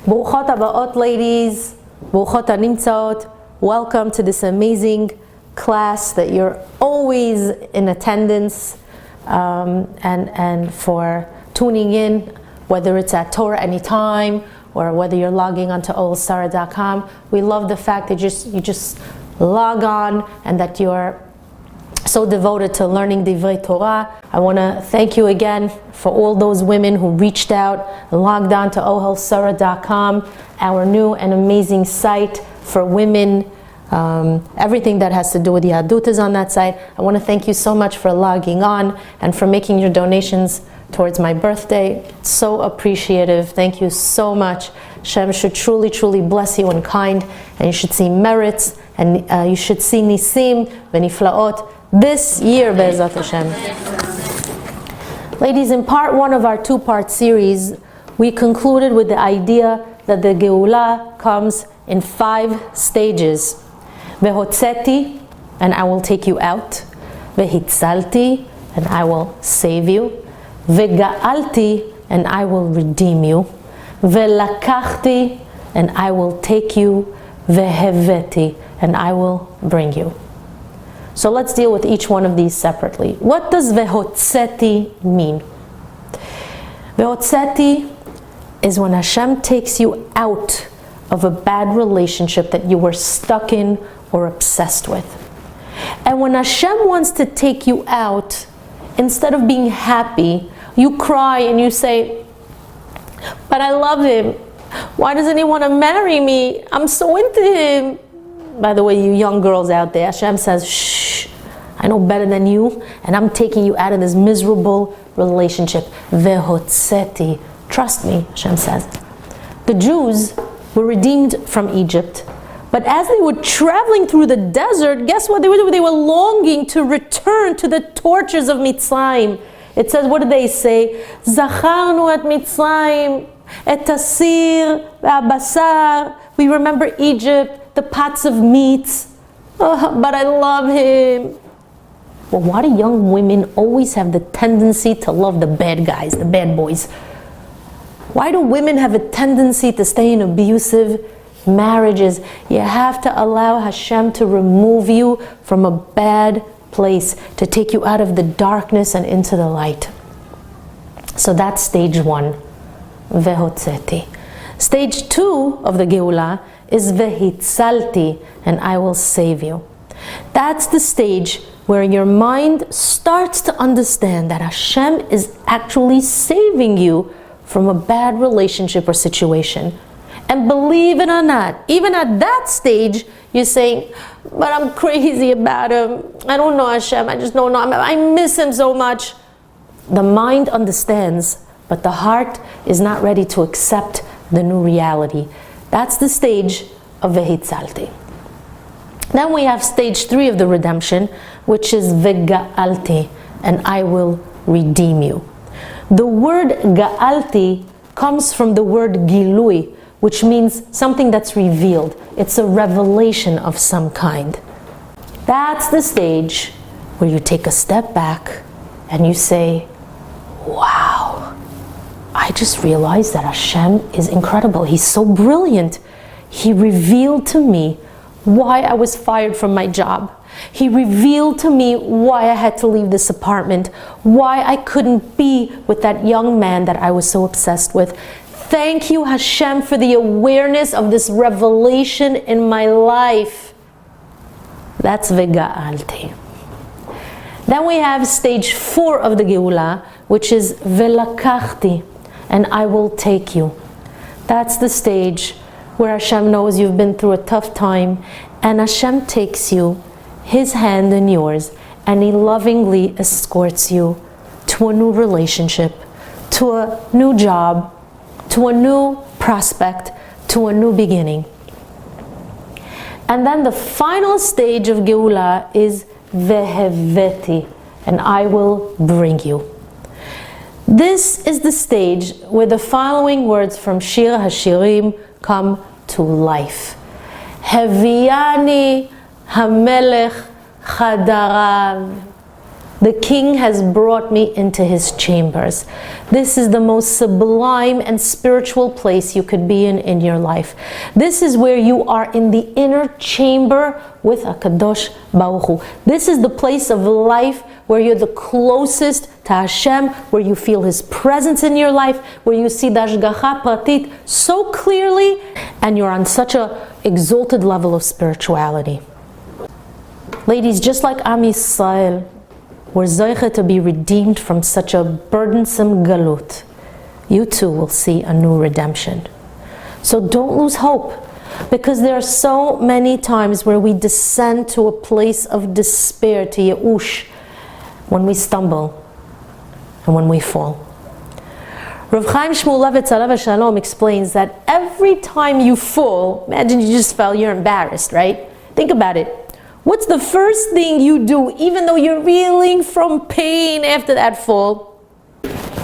Burukot habaot, ladies. Burukot hanimtzaot. Welcome to this amazing class that you're always in attendance, and for tuning in, whether it's at Torah Anytime or whether you're logging onto olsara.com. We love the fact that you just log on and that you're so devoted to learning Divrei Torah. I want to thank you again for all those women who reached out and logged on to olsara.com, our new and amazing site for women. Everything that has to do with Yahadut is on that site. I want to thank you so much for logging on and for making your donations towards my birthday. So appreciative. Thank you so much. Hashem should truly, truly bless you in kind, and you should see merits, and you should see nisim v'niflaot this year, Be'ezat Hashem. Ladies, in part one of our two-part series, we concluded with the idea that the Geulah comes in 5 stages. Vehotzeti, and I will take you out. Vehitzalti, and I will save you. Vega'alti, and I will redeem you. Velakachti, and I will take you. Veheveti, and I will bring you. So let's deal with each one of these separately. What does vehotzeti mean? Vehotzeti is when Hashem takes you out of a bad relationship that you were stuck in or obsessed with. And when Hashem wants to take you out, instead of being happy, you cry and you say, but I love him. Why doesn't he want to marry me? I'm so into him. By the way, you young girls out there, Hashem says, shh, I know better than you, and I'm taking you out of this miserable relationship. Vehotzeti. Trust me, Hashem says. The Jews were redeemed from Egypt, but as they were traveling through the desert, guess what they were doing? They were longing to return to the tortures of Mitzrayim. It says, what did they say? Zacharnu et Mitzrayim, et asir ve'abasar. We remember Egypt, the pots of meats. Oh, but I love him. Well, why do young women always have the tendency to love the bad guys, the bad boys? Why do women have a tendency to stay in abusive marriages? You have to allow Hashem to remove you from a bad place, to take you out of the darkness and into the light. So that's stage 1, vehotzeti. Stage 2 of the Geulah is vehitzalti, and I will save you. That's the stage where your mind starts to understand that Hashem is actually saving you from a bad relationship or situation. And believe it or not, even at that stage, you're saying, but I'm crazy about him. I don't know Hashem, I just don't know. I miss him so much. The mind understands, but the heart is not ready to accept the new reality. That's the stage of vehitzalti. Then we have stage 3 of the redemption, which is vega'alti, and I will redeem you. The word ga'alti comes from the word gilui, which means something that's revealed. It's a revelation of some kind. That's the stage where you take a step back and you say, wow, I just realized that Hashem is incredible. He's so brilliant. He revealed to me why I was fired from my job. He revealed to me why I had to leave this apartment, why I couldn't be with that young man that I was so obsessed with. Thank you, Hashem, for the awareness of this revelation in my life. That's vega'alti. Then we have stage 4 of the Geulah, which is velakachti, and I will take you. That's the stage where Hashem knows you've been through a tough time, and Hashem takes you, His hand in yours, and He lovingly escorts you to a new relationship, to a new job, to a new prospect, to a new beginning. And then the final stage of Geulah is veheveti, and I will bring you. This is the stage where the following words from Shir HaShirim come to life. Heviani Hamelech Chadarav The king has brought me into his chambers. This is the most sublime and spiritual place you could be in your life. This is where you are in the inner chamber with HaKadosh Baruch Hu. This is the place of life where you're the closest to Hashem, where you feel His presence in your life, where you see the Hashgacha Pratit so clearly, and you're on such an exalted level of spirituality. Ladies, just like Am Yisrael were zeicha to be redeemed from such a burdensome galut, you too will see a new redemption. So don't lose hope, because there are so many times where we descend to a place of despair, to Yeush, when we stumble and when we fall. Rav Chaim Shmulevitz Alav Shalom explains that every time you fall, imagine you just fell, you're embarrassed, right? Think about it. What's the first thing you do, even though you're reeling from pain after that fall?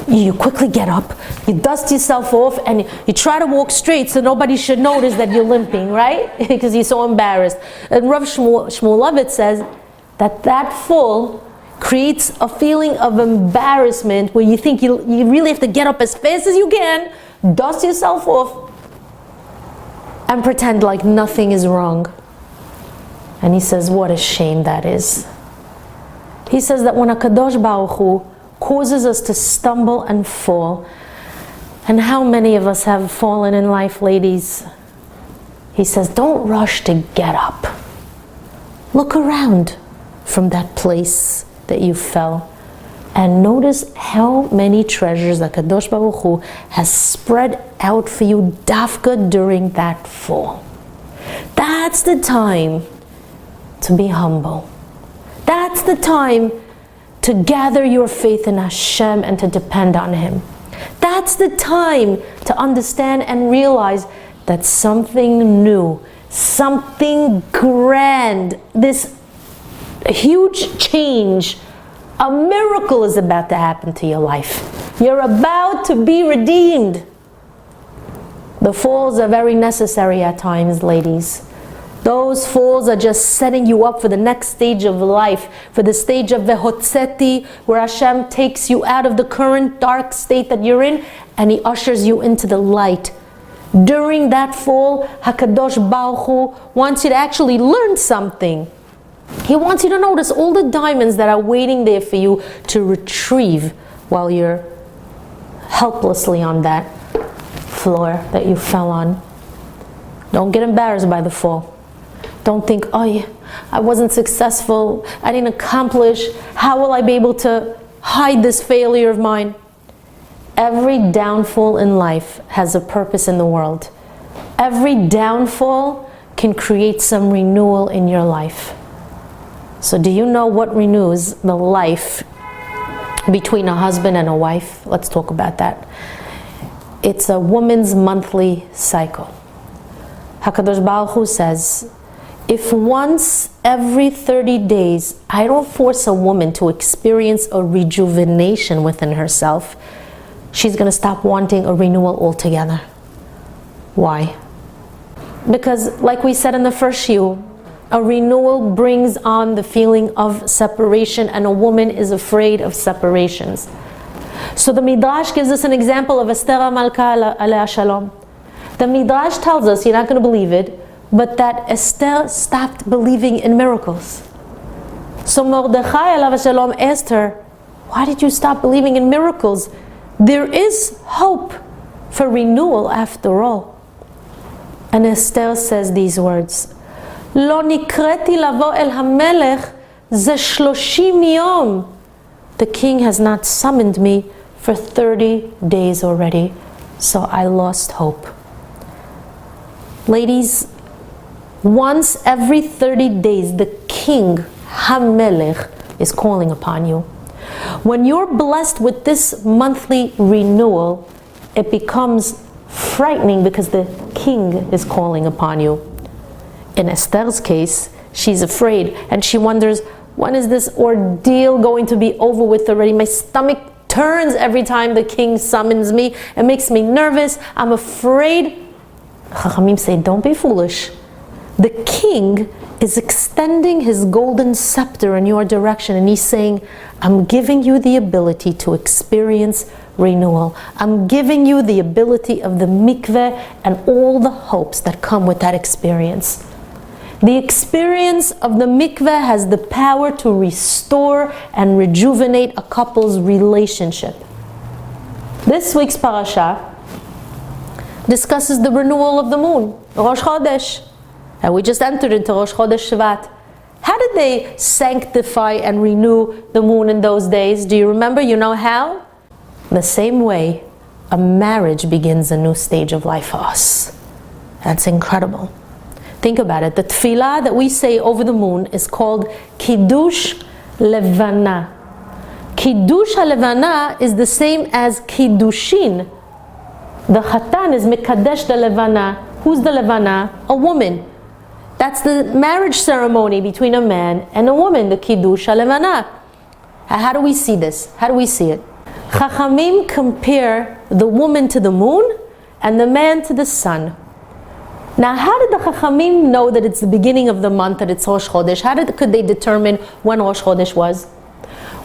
You quickly get up, you dust yourself off, and you try to walk straight so nobody should notice that you're limping, right? Because you're so embarrassed. And Rav Shmulevitz says that fall creates a feeling of embarrassment where you think you really have to get up as fast as you can, dust yourself off, and pretend like nothing is wrong. And he says, what a shame that is. He says that when HaKadosh Baruch Hu causes us to stumble and fall, and how many of us have fallen in life, ladies? He says, don't rush to get up. Look around from that place that you fell, and notice how many treasures that HaKadosh Baruch Hu has spread out for you dafka during that fall. That's the time to be humble. That's the time to gather your faith in Hashem and to depend on Him. That's the time to understand and realize that something new, something grand, this huge change, a miracle is about to happen to your life. You're about to be redeemed. The falls are very necessary at times, ladies. Those falls are just setting you up for the next stage of life, for the stage of Vehotzeti, where Hashem takes you out of the current dark state that you're in, and He ushers you into the light. During that fall, HaKadosh Baruch Hu wants you to actually learn something. He wants you to notice all the diamonds that are waiting there for you to retrieve while you're helplessly on that floor that you fell on. Don't get embarrassed by the fall. Don't think, oh yeah, I wasn't successful, I didn't accomplish, how will I be able to hide this failure of mine? Every downfall in life has a purpose in the world. Every downfall can create some renewal in your life. So do you know what renews the life between a husband and a wife? Let's talk about that. It's a woman's monthly cycle. HaKadosh Baruch Hu says, if once every 30 days I don't force a woman to experience a rejuvenation within herself, she's going to stop wanting a renewal altogether. Why? Because like we said in the first shiur, a renewal brings on the feeling of separation, and a woman is afraid of separations. So the Midrash gives us an example of Esther HaMalka alaiha shalom. The Midrash tells us, you're not going to believe it, but that Esther stopped believing in miracles. So Mordechai alaihi shalom asked her, why did you stop believing in miracles? There is hope for renewal after all. And Esther says these words, Lo nikreti lavo el hamelech ze 30 yom. The king has not summoned me for 30 days already, so I lost hope. Ladies, once every 30 days, the king, Hamelech, is calling upon you. When you're blessed with this monthly renewal, it becomes frightening because the king is calling upon you. In Esther's case, she's afraid and she wonders, when is this ordeal going to be over with already? My stomach turns every time the king summons me. It makes me nervous. I'm afraid. Chachamim say, don't be foolish. The king is extending his golden scepter in your direction, and he's saying, I'm giving you the ability to experience renewal. I'm giving you the ability of the mikveh and all the hopes that come with that experience. The experience of the mikveh has the power to restore and rejuvenate a couple's relationship. This week's parasha discusses the renewal of the moon, Rosh Chodesh. And we just entered into Rosh Chodesh Shvat. How did they sanctify and renew the moon in those days? Do you remember? You know how? The same way a marriage begins a new stage of life for us. That's incredible. Think about it. The tefillah that we say over the moon is called Kiddush Levana. Kiddush HaLevana is the same as Kiddushin. The Chatan is Mekadesh the Levana. Who's the Levana? A woman. That's the marriage ceremony between a man and a woman, the Kiddush HaLevana. How do we see this? How do we see it? Chachamim compare the woman to the moon and the man to the sun. Now, how did the Chachamim know that it's the beginning of the month, that it's Rosh Chodesh? Could they determine when Rosh Chodesh was?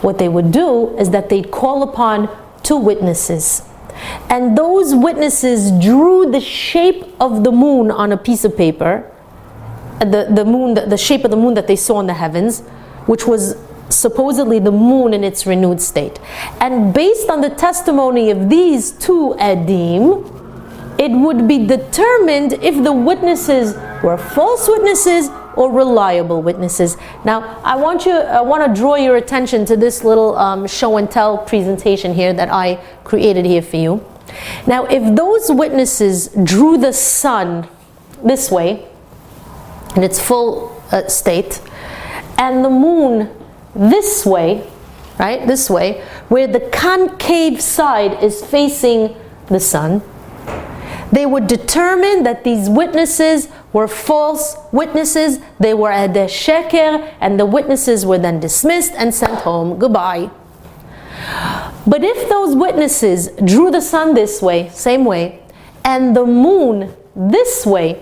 What they would do is that they'd call upon two witnesses. And those witnesses drew the shape of the moon on a piece of paper. The shape of the moon that they saw in the heavens, which was supposedly the moon in its renewed state. And based on the testimony of these two Edim, it would be determined if the witnesses were false witnesses or reliable witnesses. Now, I want to draw your attention to this little show and tell presentation here that I created here for you. Now, if those witnesses drew the sun this way, in its full state, and the moon this way, right, this way, where the concave side is facing the sun, they would determine that these witnesses were false witnesses. They were adeh sheker, and the witnesses were then dismissed and sent home. Goodbye. But if those witnesses drew the sun this way, same way, and the moon this way,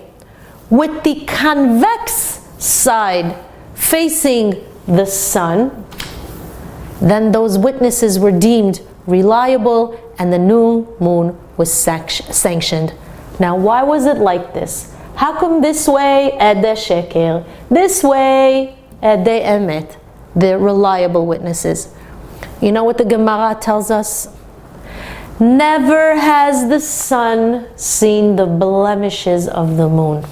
with the convex side facing the sun, then those witnesses were deemed reliable and the new moon was sanctioned. Now, why was it like this? How come this way adeh sheker, this way adeh emet, the reliable witnesses? You know what the Gemara tells us? Never has the sun seen the blemishes of the moon.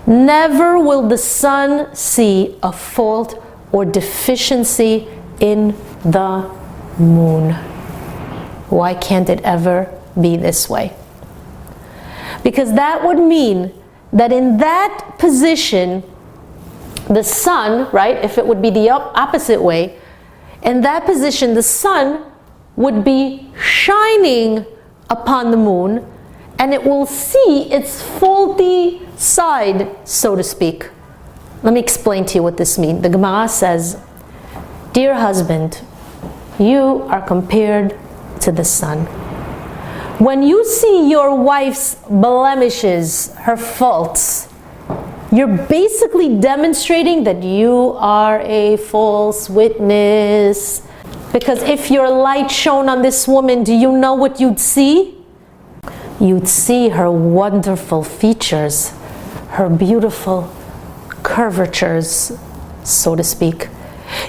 Never will the sun see a fault or deficiency in the moon. Why can't it ever be this way? Because that would mean that in that position, the sun, right, if it would be the opposite way, in that position, the sun would be shining upon the moon, and it will see its faulty side, so to speak. Let me explain to you what this means. The Gemara says, dear husband, you are compared to the sun. When you see your wife's blemishes, her faults, you're basically demonstrating that you are a false witness. Because if your light shone on this woman, do you know what you'd see? You'd see her wonderful features, her beautiful curvatures, so to speak.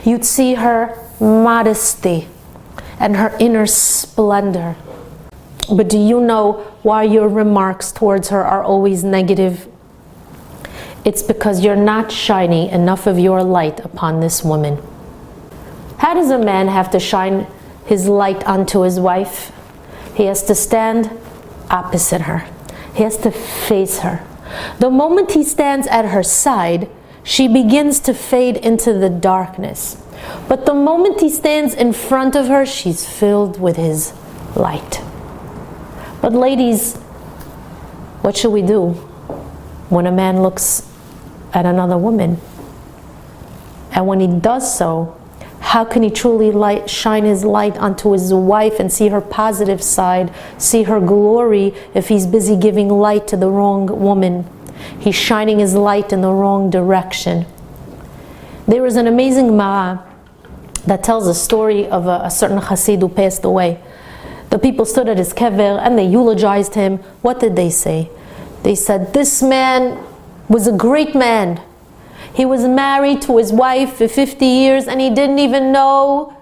You'd see her modesty and her inner splendor. But do you know why your remarks towards her are always negative? It's because you're not shining enough of your light upon this woman. How does a man have to shine his light onto his wife? He has to stand opposite her. He has to face her. The moment he stands at her side, she begins to fade into the darkness. But the moment he stands in front of her, she's filled with his light. But ladies, what should we do when a man looks at another woman? And when he does so, how can he truly shine his light onto his wife and see her positive side, see her glory, if he's busy giving light to the wrong woman? He's shining his light in the wrong direction. There is an amazing Gemara that tells a story of a certain Chassid who passed away. The people stood at his kever and they eulogized him. What did they say? They said, this man was a great man. He was married to his wife for 50 years and he didn't even know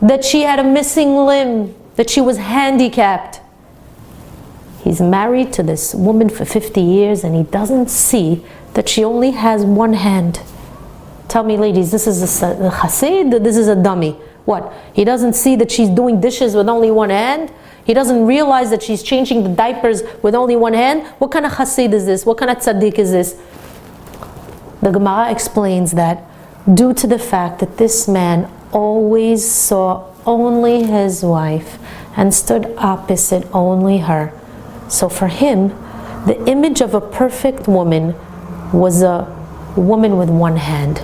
that she had a missing limb, that she was handicapped. He's married to this woman for 50 years and he doesn't see that she only has one hand. Tell me, ladies, this is a chassid, this is a dummy. What? He doesn't see that she's doing dishes with only one hand? He doesn't realize that she's changing the diapers with only one hand? What kind of chassid is this? What kind of tzaddik is this? The Gemara explains that due to the fact that this man always saw only his wife and stood opposite only her. So for him, the image of a perfect woman was a woman with one hand,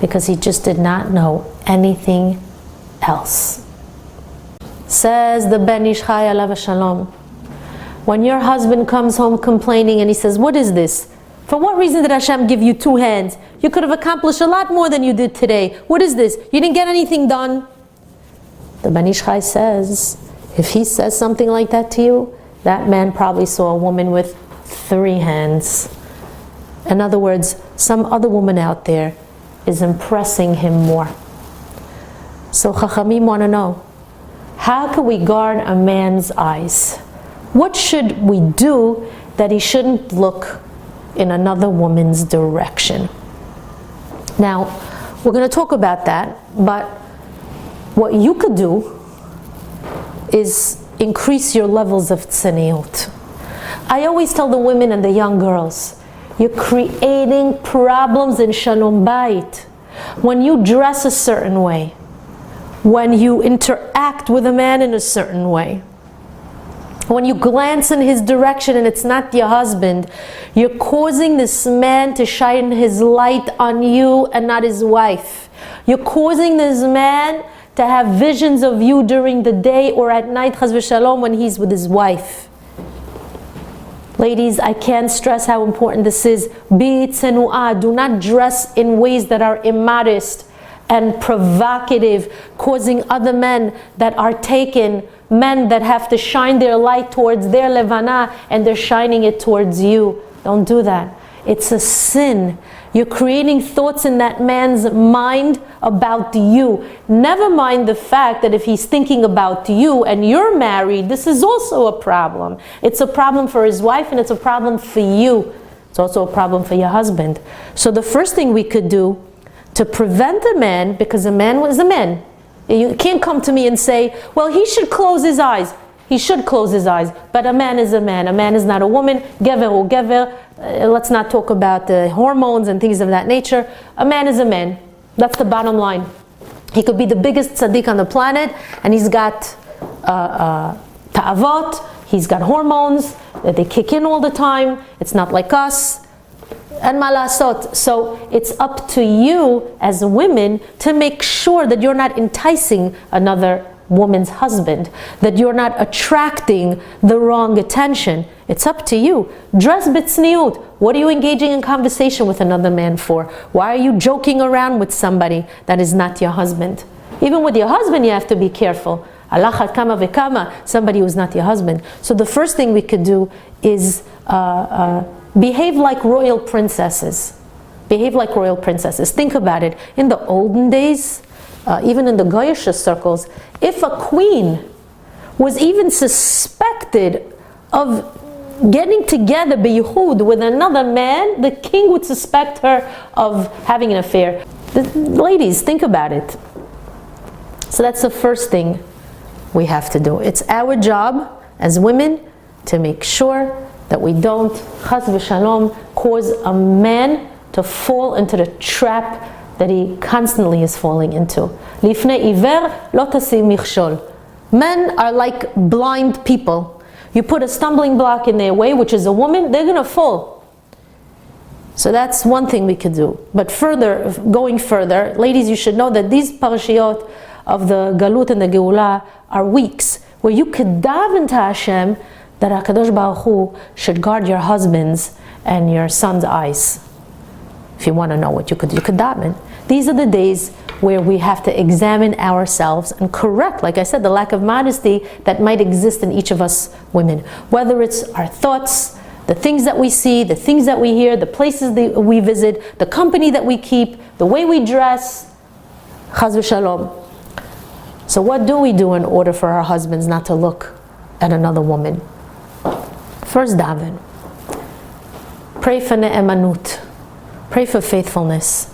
because he just did not know anything else. Says the Ben Ish Chai alav shalom, when your husband comes home complaining and he says, what is this? For what reason did Hashem give you two hands? You could have accomplished a lot more than you did today. What is this? You didn't get anything done. The Ben Ish Chai says, if he says something like that to you, that man probably saw a woman with 3 hands. In other words, some other woman out there is impressing him more. So Chachamim want to know, how can we guard a man's eyes? What should we do that he shouldn't look in another woman's direction? Now, we're going to talk about that, but what you could do is increase your levels of tzniut. I always tell the women and the young girls, you're creating problems in Shalom Bayit. When you dress a certain way, when you interact with a man in a certain way, when you glance in his direction and it's not your husband, you're causing this man to shine his light on you and not his wife. You're causing this man to have visions of you during the day or at night, chas v'shalom, when he's with his wife. Ladies, I can't stress how important this is. Be tzenu'ah. Do not dress in ways that are immodest and provocative, causing other men that are taken, men that have to shine their light towards their levana, and they're shining it towards you. Don't do that. It's a sin. You're creating thoughts in that man's mind about you. Never mind the fact that if he's thinking about you and you're married, this is also a problem. It's a problem for his wife and it's a problem for you. It's also a problem for your husband. So the first thing we could do to prevent a man, because a man is a man. You can't come to me and say, well, he should close his eyes. He should close his eyes, but a man is a man. A man is not a woman. Gever or gever. Let's not talk about the hormones and things of that nature. A man is a man. That's the bottom line. He could be the biggest tzaddik on the planet, and he's got ta'avot, he's got hormones that they kick in all the time. It's not like us. And malasot. So it's up to you as women to make sure that you're not enticing another woman's husband, that you're not attracting the wrong attention. It's up to you. Dress b'tzniut. What are you engaging in conversation with another man for? Why are you joking around with somebody that is not your husband? Even with your husband, you have to be careful. Alachat kama v'kama, somebody who's not your husband. So the first thing we could do is behave like royal princesses. Behave like royal princesses. Think about it. In the olden days, even in the Goyish circles, if a queen was even suspected of getting together b'yichud with another man, the king would suspect her of having an affair. Ladies, think about it. So that's the first thing we have to do. It's our job as women to make sure that we don't, chas v'shalom, cause a man to fall into the trap that he constantly is falling into. Lifnei iver lo tasim michshol. Men are like blind people. You put a stumbling block in their way, which is a woman, they're going to fall. So that's one thing we could do. But further, going further, ladies, you should know that these parashiyot of the Galut and the Geulah are weeks where you could daven to Hashem that HaKadosh Baruch Hu should guard your husband's and your son's eyes. If you want to know what you could daven. These are the days where we have to examine ourselves and correct, like I said, the lack of modesty that might exist in each of us women. Whether it's our thoughts, the things that we see, the things that we hear, the places that we visit, the company that we keep, the way we dress. Chaz v'shalom. So what do we do in order for our husbands not to look at another woman? First, daven. Pray for ne'emanut. Pray for faithfulness.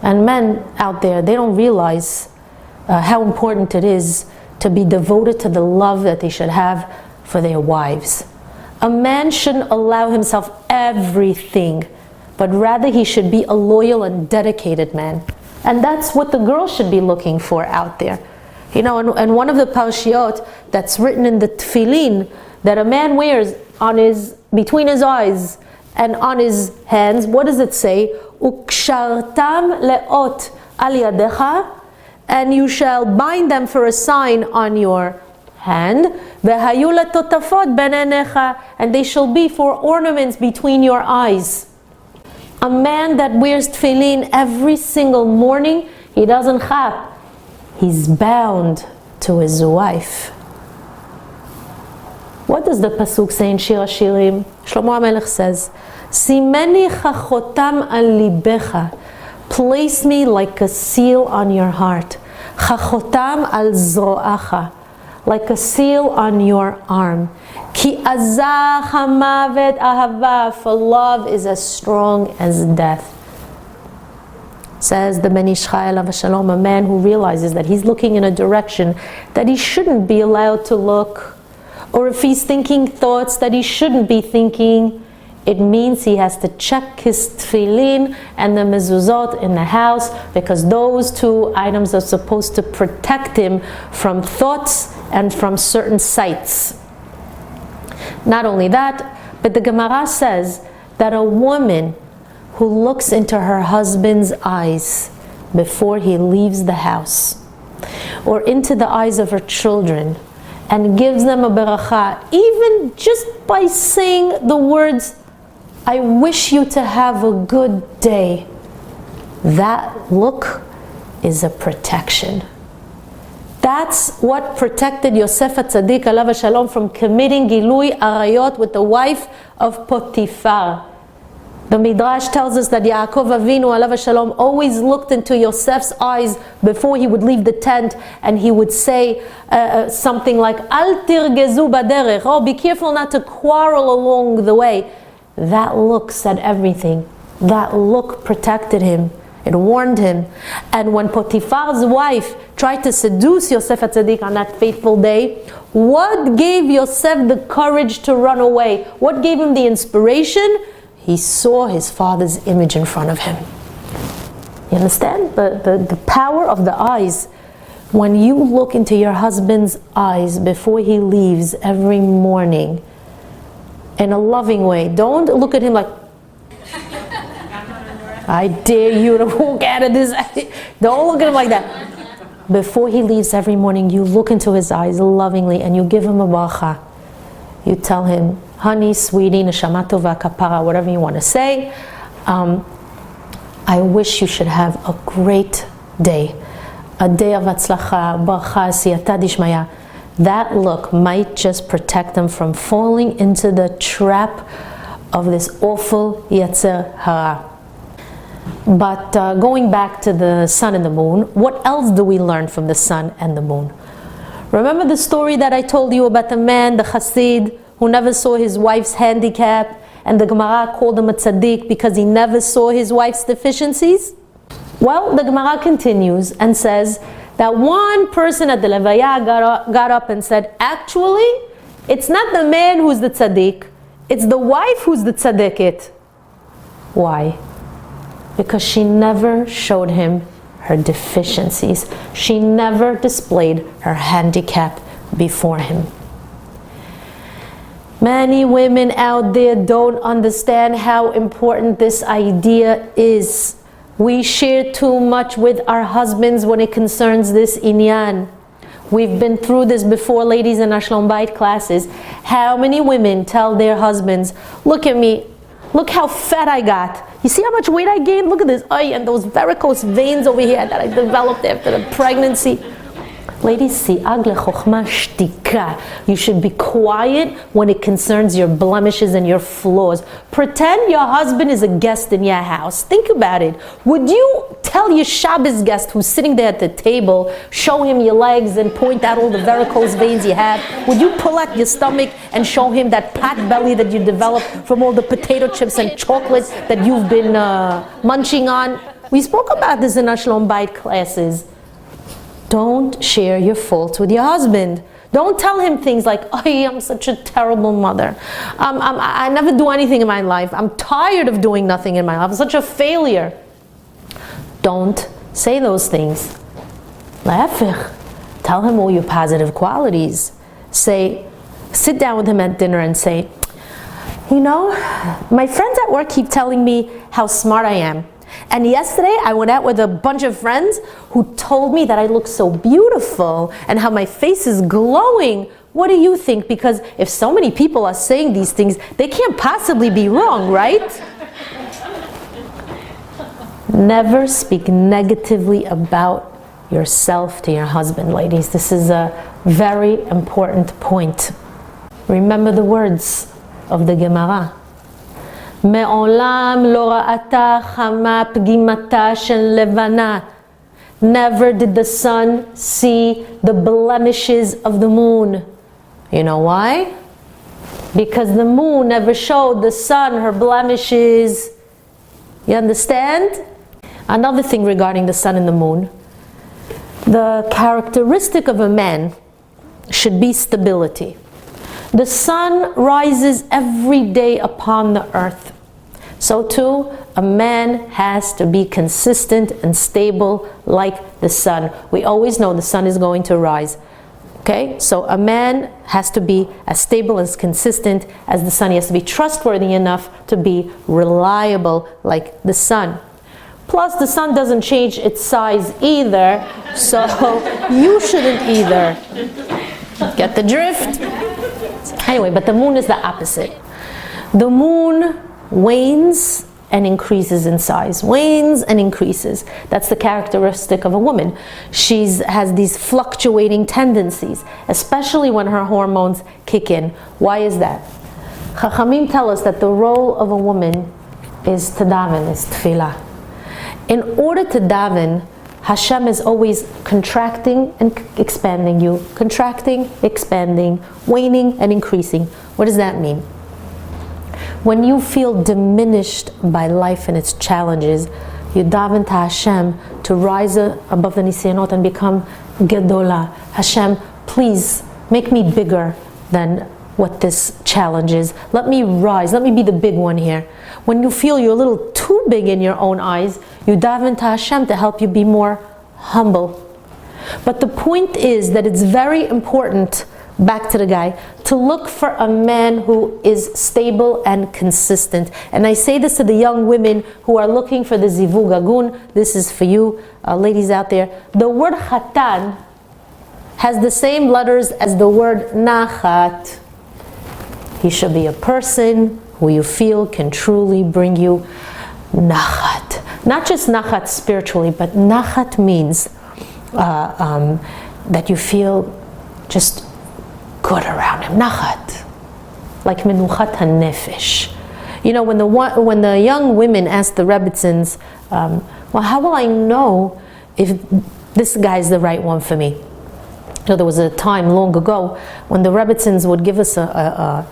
And men out there, they don't realize how important it is to be devoted to the love that they should have for their wives. A man shouldn't allow himself everything, but rather he should be a loyal and dedicated man. And that's what the girl should be looking for out there. You know, and one of the parshiot that's written in the tefillin that a man wears on between his eyes and on his hands, what does it say? Ukshartam leot al yadecha, and you shall bind them for a sign on your hand. Vehayu letotafot ben einecha, and they shall be for ornaments between your eyes. A man that wears tefillin every single morning, he doesn't chap. He's bound to his wife. What does the pasuk say in Shir HaShirim? Shlomo HaMelech says, Simeni chachotam al libecha, place me like a seal on your heart. Chachotam al zroacha, like a seal on your arm. Ki azah hamavet ahava, for love is as strong as death. Says the Ben Ish Chai alav shalom, a man who realizes that he's looking in a direction that he shouldn't be allowed to look, or if he's thinking thoughts that he shouldn't be thinking, it means he has to check his tefillin and the mezuzot in the house, because those two items are supposed to protect him from thoughts and from certain sights. Not only that, but the Gemara says that a woman who looks into her husband's eyes before he leaves the house, or into the eyes of her children, and gives them a beracha, even just by saying the words, I wish you to have a good day, that look is a protection. That's what protected Yosef HaTzadik alav shalom from committing gilui arayot with the wife of Potiphar. The Midrash tells us that Yaakov Avinu alav shalom always looked into Yosef's eyes before he would leave the tent, and he would say something like, Al tirgezu baderech, oh, be careful not to quarrel along the way. That look said everything. That look protected him. It warned him. And when Potiphar's wife tried to seduce Yosef HaTzadik on that fateful day, what gave Yosef the courage to run away? What gave him the inspiration? He saw his father's image in front of him. You understand? The power of the eyes. When you look into your husband's eyes before he leaves every morning, in a loving way, don't look at him like, I dare you to walk out of this. Don't look at him like that. Before he leaves every morning, you look into his eyes lovingly and you give him a bracha. You tell him, honey, sweetie, neshama tova, kapara, whatever you want to say. I wish you should have a great day. A day of atzlacha, bracha, siyata dishmaya. That look might just protect them from falling into the trap of this awful yetzer hara. But going back to the sun and the moon, what else do we learn from the sun and the moon? Remember the story that I told you about the man, the chassid, who never saw his wife's handicap, and the Gemara called him a tzaddik because he never saw his wife's deficiencies? Well, the Gemara continues and says that one person at the Levaya got up and said, actually, it's not the man who's the tzaddik, it's the wife who's the tzaddikit. Why? Because she never showed him her deficiencies. She never displayed her handicap before him. Many women out there don't understand how important this idea is. We share too much with our husbands when it concerns this inyan. We've been through this before, ladies, in our Shalom Bayit classes. How many women tell their husbands, look at me, look how fat I got. You see how much weight I gained? Look at this, and those varicose veins over here that I developed after the pregnancy. Ladies, si'ag lechochma shtika. You should be quiet when it concerns your blemishes and your flaws. Pretend your husband is a guest in your house. Think about it. Would you tell your Shabbos guest who's sitting there at the table, show him your legs and point out all the varicose veins you have? Would you pull out your stomach and show him that pot belly that you developed from all the potato chips and chocolates that you've been munching on? We spoke about this in our Shalom Bayit classes. Don't share your faults with your husband. Don't tell him things like, I'm such a terrible mother. I never do anything in my life. I'm tired of doing nothing in my life. I'm such a failure. Don't say those things. Tell him all your positive qualities. Sit down with him at dinner and say, my friends at work keep telling me how smart I am. And yesterday I went out with a bunch of friends who told me that I look so beautiful and how my face is glowing. What do you think? Because if so many people are saying these things, they can't possibly be wrong, right? Never speak negatively about yourself to your husband, ladies. This is a very important point. Remember the words of the Gemara. מעולם לא ראתה חמה פגימתה של לבנה. Never did the sun see the blemishes of the moon. You know why? Because the moon never showed the sun her blemishes. You understand? Another thing regarding the sun and the moon. The characteristic of a man should be stability. The sun rises every day upon the earth. So too, a man has to be consistent and stable like the sun. We always know the sun is going to rise. Okay? So a man has to be as stable, as consistent as the sun. He has to be trustworthy enough to be reliable like the sun. Plus, the sun doesn't change its size either, so you shouldn't either. Get the drift? Anyway, but the moon is the opposite. The moon wanes and increases in size. Wanes and increases. That's the characteristic of a woman. She has these fluctuating tendencies, especially when her hormones kick in. Why is that? Chachamim tell us that the role of a woman is to daven, is tefillah. In order to daven, Hashem is always contracting and expanding you. Contracting, expanding, waning and increasing. What does that mean? When you feel diminished by life and its challenges, you daven to Hashem to rise above the Nisyanot and become Gedola. Hashem, please make me bigger than what this challenge is. Let me rise. Let me be the big one here. When you feel you're a little too big in your own eyes, you daven to Hashem to help you be more humble. But the point is that it's very important, back to the guy, to look for a man who is stable and consistent. And I say this to the young women who are looking for the zivug agun. This is for you, ladies out there. The word chatan has the same letters as the word nachat. He should be a person who you feel can truly bring you nachat. Not just nachat spiritually, but nachat means that you feel just good around him. Nachat. Like menuchat hanefesh. You know, when the young women ask the Rebbitzins, well, how will I know if this guy's the right one for me? You know, there was a time long ago when the Rebbitzins would give us a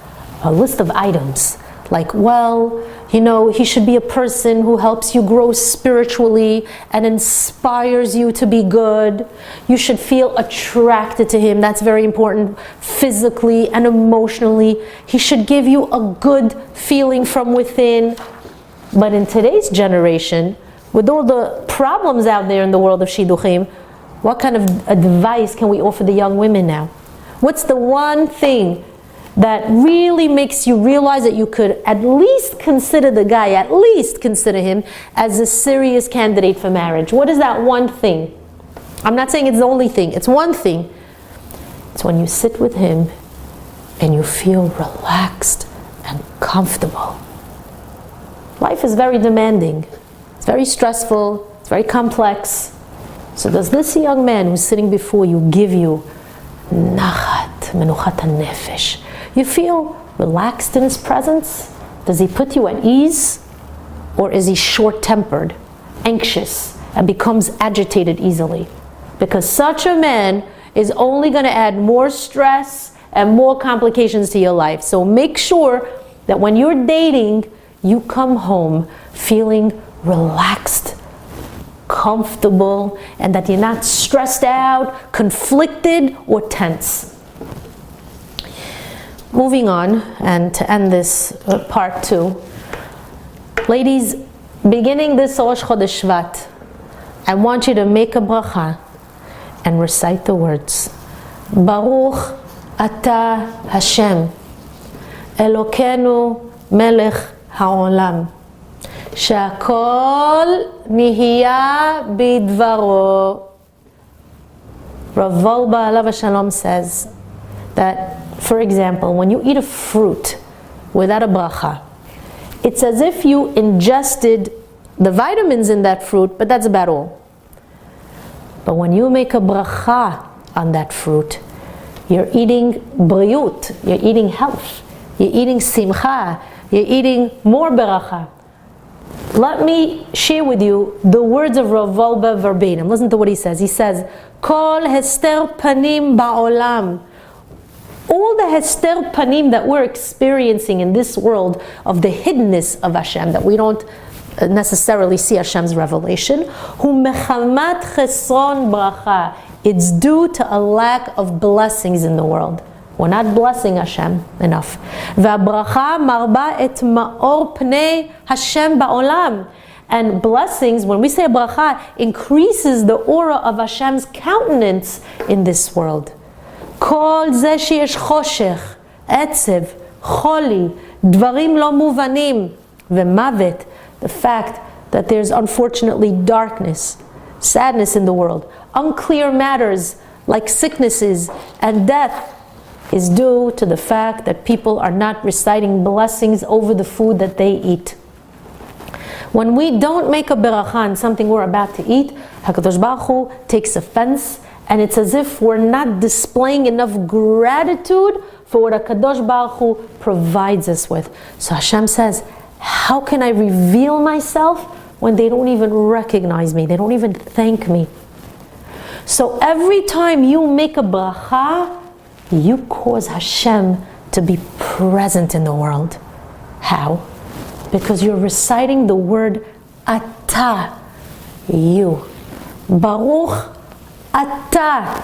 list of items. Like, well, you know, he should be a person who helps you grow spiritually and inspires you to be good. You should feel attracted to him. That's very important. Physically and emotionally. He should give you a good feeling from within. But in today's generation, with all the problems out there in the world of shidduchim, what kind of advice can we offer the young women now? What's the one thing that really makes you realize that you could at least consider the guy, at least consider him as a serious candidate for marriage? What is that one thing? I'm not saying it's the only thing, it's one thing. It's when you sit with Him and you feel relaxed and comfortable. Life is very demanding. It's very stressful. It's very complex. So does this young man who's sitting before you give you nachat, menuchat nefesh? You feel relaxed in his presence? Does he put you at ease? Or is he short-tempered, anxious, and becomes agitated easily? Because such a man is only going to add more stress and more complications to your life. So make sure that when you're dating, you come home feeling relaxed, comfortable, and that you're not stressed out, conflicted, or tense. Moving on, and to end this part 2, ladies, beginning this Rosh Chodesh Shvat, I want you to make a bracha and recite the words, Baruch Ata Hashem, Elokeinu Melech Haolam, Sha'akol Nihiya Bidvaro. Rav Wolbe Alav Shalom says that, for example, when you eat a fruit without a bracha, it's as if you ingested the vitamins in that fruit, but that's about all. But when you make a bracha on that fruit, you're eating briyut, you're eating health, you're eating simcha, you're eating more beracha. Let me share with you the words of Rav Wolbe verbatim. Listen to what he says. He says, Kol hester panim ba'olam. All the hester panim that we're experiencing in this world of the hiddenness of Hashem, that we don't necessarily see Hashem's revelation, hu mechamat chesron bracha. It's due to a lack of blessings in the world. We're not blessing Hashem enough. V'abracha marba et ma'or pnei Hashem ba'olam. And blessings, when we say bracha, increases the aura of Hashem's countenance in this world. Kol ze sheyesh choshech, etzev, choli, dvarim lo muvanim, v'mavet. The fact that there's unfortunately darkness, sadness in the world, unclear matters like sicknesses and death, is due to the fact that people are not reciting blessings over the food that they eat. When we don't make a beracha on something we're about to eat, HaKadosh Baruch Hu takes offense, and it's as if we're not displaying enough gratitude for what HaKadosh Baruch Hu provides us with. So Hashem says, how can I reveal myself when they don't even recognize me? They don't even thank me. So every time you make a bracha, you cause Hashem to be present in the world. How? Because you're reciting the word Ata, you. Baruch Ata.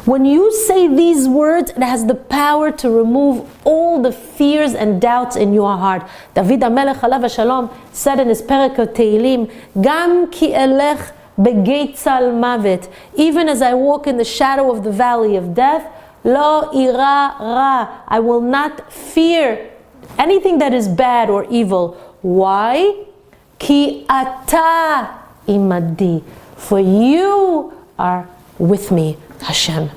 When you say these words, it has the power to remove all the fears and doubts in your heart. David HaMelech Alav Shalom said in his Perek Tehillim, Gam ki elech begeit tzal mavet. Even as I walk in the shadow of the valley of death, Lo ira ra. I will not fear anything that is bad or evil. Why? Ki ata imadi. For you are with me, Hashem.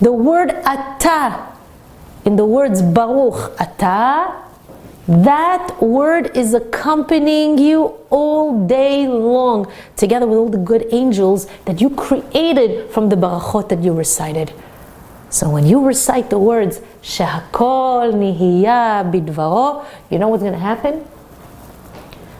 The word ata, in the words Baruch ata, that word is accompanying you all day long, together with all the good angels that you created from the barachot that you recited. So when you recite the words, Sha'akol nihiya bidvaro, you know what's going to happen?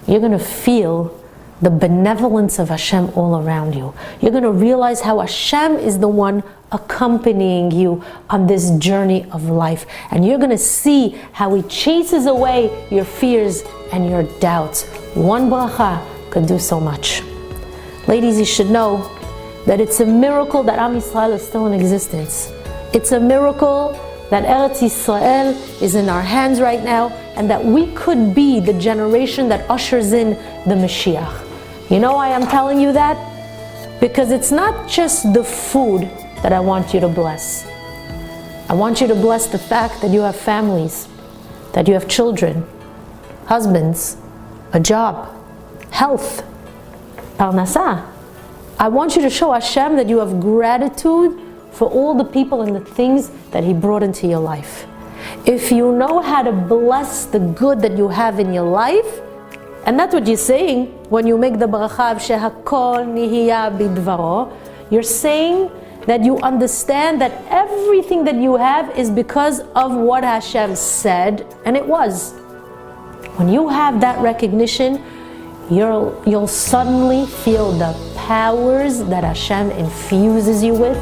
You're going to feel the benevolence of Hashem all around you. You're going to realize how Hashem is the one accompanying you on this journey of life. And you're going to see how He chases away your fears and your doubts. One bracha could do so much. Ladies, you should know that it's a miracle that Am Yisrael is still in existence. It's a miracle that Eretz Yisrael is in our hands right now, and that we could be the generation that ushers in the Mashiach. You know why I'm telling you that? Because it's not just the food that I want you to bless. I want you to bless the fact that you have families, that you have children, husbands, a job, health, parnasa. I want you to show Hashem that you have gratitude for all the people and the things that He brought into your life. If you know how to bless the good that you have in your life, and that's what you're saying when you make the bracha of Shehakol Nihiya Bidvaro, you're saying that you understand that everything that you have is because of what Hashem said, and it was. When you have that recognition, you'll suddenly feel the powers that Hashem infuses you with.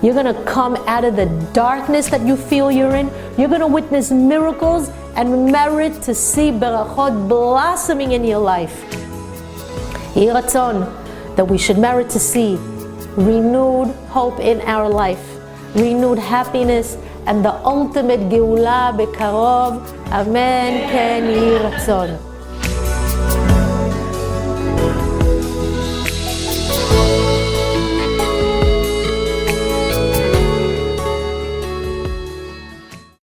You're going to come out of the darkness that you feel you're in. You're going to witness miracles and merit to see berachot blossoming in your life. Yeh Ratzon, that we should merit to see renewed hope in our life, renewed happiness, and the ultimate Geula Bekarov. Amen. Ken Yeh Ratzon.